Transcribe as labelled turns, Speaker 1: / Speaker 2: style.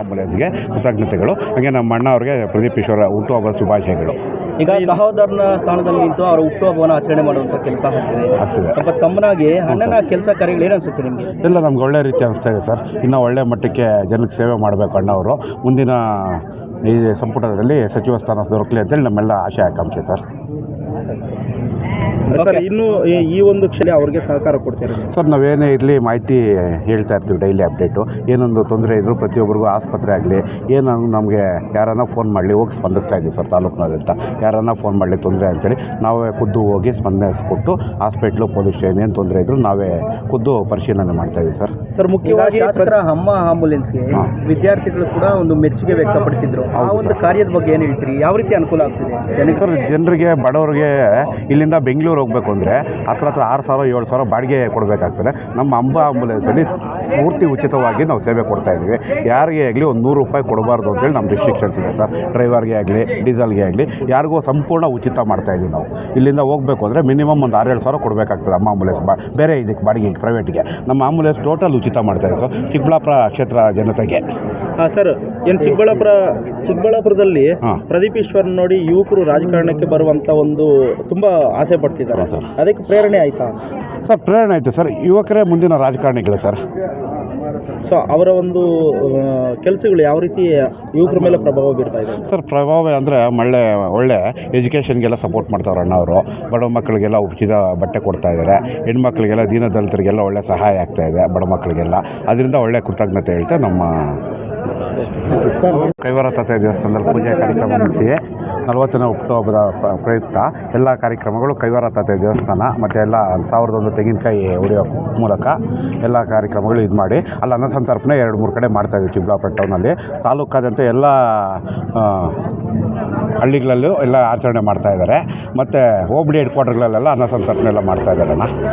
Speaker 1: ಆಂಬುಲೆನ್ಸ್ಗೆ ಕೃತಜ್ಞತೆಗಳು. ಹಾಗೆ ನಮ್ಮ ಅಣ್ಣ ಅವ್ರಿಗೆ ಪ್ರದೀಪ್ ಈಶ್ವರ ಹುಟ್ಟುಹಬ್ಬ ಶುಭಾಶಯಗಳು.
Speaker 2: ಈಗ ಸಹೋದರನ ಸ್ಥಾನದಲ್ಲಿ ನಿಂತು ಅವರ ಹುಟ್ಟುಹಬ್ಬವನ್ನು ಆಚರಣೆ ಮಾಡುವಂಥ ಕೆಲಸ ಆಗ್ತಿದೆ. ಒಬ್ಬ ತಮ್ಮನಾಗಿ ಅಣ್ಣನ ಕೆಲಸ ಕಾರ್ಯಗಳು ಏನು ಅನಿಸುತ್ತೆ ನಿಮಗೆ?
Speaker 1: ಎಲ್ಲ ನಮ್ಗೆ ಒಳ್ಳೆ ರೀತಿ ಅನಿಸ್ತಾ ಇದೆ ಸರ್. ಇನ್ನೂ ಒಳ್ಳೆ ಮಟ್ಟಕ್ಕೆ ಜನಕ್ಕೆ ಸೇವೆ ಮಾಡಬೇಕು ಅಣ್ಣವರು. ಮುಂದಿನ ಈ ಸಂಪುಟದಲ್ಲಿ ಸಚಿವ ಸ್ಥಾನ ದೊರಕಲಿ ಅಂತೇಳಿ ನಮ್ಮೆಲ್ಲ ಆಶೆ ಆಕಾಂಕ್ಷೆ ಸರ್.
Speaker 2: ಸರ್, ಇನ್ನು ಈ ಒಂದು ಕ್ಷಣ ಅವ್ರಿಗೆ ಸಹಕಾರ ಕೊಡ್ತೀರಾ
Speaker 1: ಸರ್? ನಾವೇನೇ ಇರಲಿ ಮಾಹಿತಿ ಹೇಳ್ತಾ ಇರ್ತೀವಿ, ಡೈಲಿ ಅಪ್ಡೇಟು. ಏನೊಂದು ತೊಂದರೆ ಇದ್ದರೂ ಪ್ರತಿಯೊಬ್ಬರಿಗೂ ಆಸ್ಪತ್ರೆ ಆಗಲಿ ಏನು ನಮಗೆ ಯಾರನ್ನ ಫೋನ್ ಮಾಡಲಿ ಹೋಗಿ ಸ್ಪಂದಿಸ್ತಾ ಇದ್ದೀವಿ ಸರ್. ತಾಲೂಕಿನಾದ್ಯಂತ ಯಾರನ್ನ ಫೋನ್ ಮಾಡಲಿ ತೊಂದರೆ ಅಂತೇಳಿ ನಾವೇ ಖುದ್ದು ಹೋಗಿ ಸ್ಪಂದಿಸ್ಕೊಟ್ಟು ಹಾಸ್ಪಿಟ್ಲು ಪೊಲೀಸ್ ಸ್ಟೇಷನ್ ಏನು ತೊಂದರೆ ಇದ್ದರೂ ನಾವೇ ಖುದ್ದು ಪರಿಶೀಲನೆ ಮಾಡ್ತಾಯಿದ್ದೀವಿ ಸರ್.
Speaker 2: ಸರ್, ಮುಖ್ಯವಾಗಿ ಅಮ್ಮ ಆಂಬುಲೆನ್ಸ್ಗೆ ವಿದ್ಯಾರ್ಥಿಗಳು ಕೂಡ ಒಂದು ಮೆಚ್ಚುಗೆ ವ್ಯಕ್ತಪಡಿಸಿದ್ರು. ಆ ಒಂದು ಕಾರ್ಯದ ಬಗ್ಗೆ ಏನು ಹೇಳ್ತೀರಿ? ಯಾವ ರೀತಿ ಅನುಕೂಲ ಆಗ್ತಿದೆ
Speaker 1: ಸರ್? ಜನರಿಗೆ ಬಡವರಿಗೆ ಇಲ್ಲಿಂದ ಬೆಂಗಳೂರು ಹೋಗಬೇಕು ಅಂದರೆ ಹತ್ರ 6,000-7,000 ಬಾಡಿಗೆ ಕೊಡಬೇಕಾಗ್ತದೆ. ನಮ್ಮ ಅಂಬಾ ಆಂಬುಲೆನ್ಸಲ್ಲಿ ಪೂರ್ತಿ ಉಚಿತವಾಗಿ ನಾವು ಸೇವೆ ಕೊಡ್ತಾ ಇದ್ದೀವಿ. ಯಾರಿಗೆ ಆಗಲಿ ಒಂದು 100 ರೂಪಾಯಿ ಕೊಡಬಾರ್ದು ಅಂತೇಳಿ ನಮ್ಮ ರಿಸ್ಟ್ರಿಕ್ಷನ್ಸ್ ಇದೆ ಸರ್. ಡ್ರೈವರ್ಗೆ ಆಗಲಿ ಡೀಸೆಲ್ಗೆ ಆಗಲಿ ಯಾರಿಗೂ ಸಂಪೂರ್ಣ ಉಚಿತ ಮಾಡ್ತಾಯಿದ್ದೀವಿ ನಾವು. ಇಲ್ಲಿಂದ ಹೋಗಬೇಕು ಅಂದರೆ ಮಿನಿಮಮ್ ಒಂದು 6-7 ಸಾವಿರ ಕೊಡಬೇಕಾಗ್ತದೆ ಅಮ್ಮ ಆಂಬುಲೆನ್ಸ್ ಬೇರೆ ಇದಕ್ಕೆ ಬಾಡಿಗೆ ಪ್ರೈವೇಟ್ಗೆ. ನಮ್ಮ ಆಂಬುಲೆನ್ಸ್ ಟೋಟಲ್ ಉಚಿತ ಮಾಡ್ತಾಯಿದ್ದೀವಿ ಸರ್ ಚಿಕ್ಕಬಳ್ಳಾಪುರ ಕ್ಷೇತ್ರ ಜನತೆಗೆ.
Speaker 2: ಸರ್, ಏನು ಚಿಕ್ಕಬಳ್ಳಾಪುರದಲ್ಲಿ ಪ್ರದೀಪ್ ಈಶ್ವರ್ ನೋಡಿ ಯುವಕರು ರಾಜಕಾರಣಕ್ಕೆ ಬರುವಂಥ ಒಂದು ತುಂಬ ಆಸೆ ಪಡ್ತಿದ್ದಾರೆ ಸರ್. ಅದಕ್ಕೆ ಪ್ರೇರಣೆ ಆಯಿತಾ
Speaker 1: ಸರ್? ಪ್ರೇರಣೆ ಆಯಿತು ಸರ್. ಯುವಕರೇ ಮುಂದಿನ ರಾಜಕಾರಣಿಗಳು ಸರ್.
Speaker 2: ಸೊ ಅವರ ಒಂದು ಕೆಲಸಗಳು ಯಾವ ರೀತಿ ಯುವಕರ ಮೇಲೆ ಪ್ರಭಾವ ಬೀರ್ತಾ ಇದೆ
Speaker 1: ಸರ್? ಪ್ರಭಾವ ಅಂದರೆ ಒಳ್ಳೆ ಎಜುಕೇಷನ್ಗೆಲ್ಲ ಸಪೋರ್ಟ್ ಮಾಡ್ತಾವ್ರೆ ಅಣ್ಣವರು. ಬಡ ಮಕ್ಕಳಿಗೆಲ್ಲ ಉಚಿತ ಬಟ್ಟೆ ಕೊಡ್ತಾ ಇದ್ದಾರೆ. ಹೆಣ್ಮಕ್ಳಿಗೆಲ್ಲ ದೀನದಲಿತರಿಗೆಲ್ಲ ಒಳ್ಳೆ ಸಹಾಯ ಆಗ್ತಾ ಇದೆ ಬಡ ಮಕ್ಕಳಿಗೆಲ್ಲ. ಅದರಿಂದ ಒಳ್ಳೆ ಕೃತಜ್ಞತೆ ಹೇಳ್ತಾ ನಮ್ಮ ಕೈವಾರ ತಾತ ದೇವಸ್ಥಾನದಲ್ಲಿ ಪೂಜೆ ಕಾರ್ಯಕ್ರಮ ಮುಗಿಸಿ 40ನೇ ಹುಟ್ಟುಹಬ್ಬದ ಪ್ರಯುಕ್ತ ಎಲ್ಲ ಕಾರ್ಯಕ್ರಮಗಳು ಕೈವಾರ ತಾತ ದೇವಸ್ಥಾನ ಮತ್ತು ಎಲ್ಲ 1001 ತೆಂಗಿನಕಾಯಿ ಹೊಡೆಯೋ ಮೂಲಕ ಎಲ್ಲ ಕಾರ್ಯಕ್ರಮಗಳು ಇದು ಮಾಡಿ ಅಲ್ಲಿ ಅನ್ನಸಂತರ್ಪಣೆ 2-3 ಕಡೆ ಮಾಡ್ತಾಯಿದ್ದೀವಿ ಚಿಕ್ಕಬಳ್ಳಾಪುರ ಟೌನಲ್ಲಿ. ತಾಲೂಕಾದ್ಯಂತ ಎಲ್ಲ ಹಳ್ಳಿಗಳಲ್ಲೂ ಎಲ್ಲ ಆಚರಣೆ ಮಾಡ್ತಾಯಿದ್ದಾರೆ. ಮತ್ತು ಹೋಬಳಿ ಹೆಡ್ ಕ್ವಾರ್ಟರ್ಗಳಲ್ಲೆಲ್ಲ ಅನ್ನಸಂತರ್ಪಣೆ ಎಲ್ಲ ಮಾಡ್ತಾಯಿದ್ದಾರೆ ಅಣ್ಣ.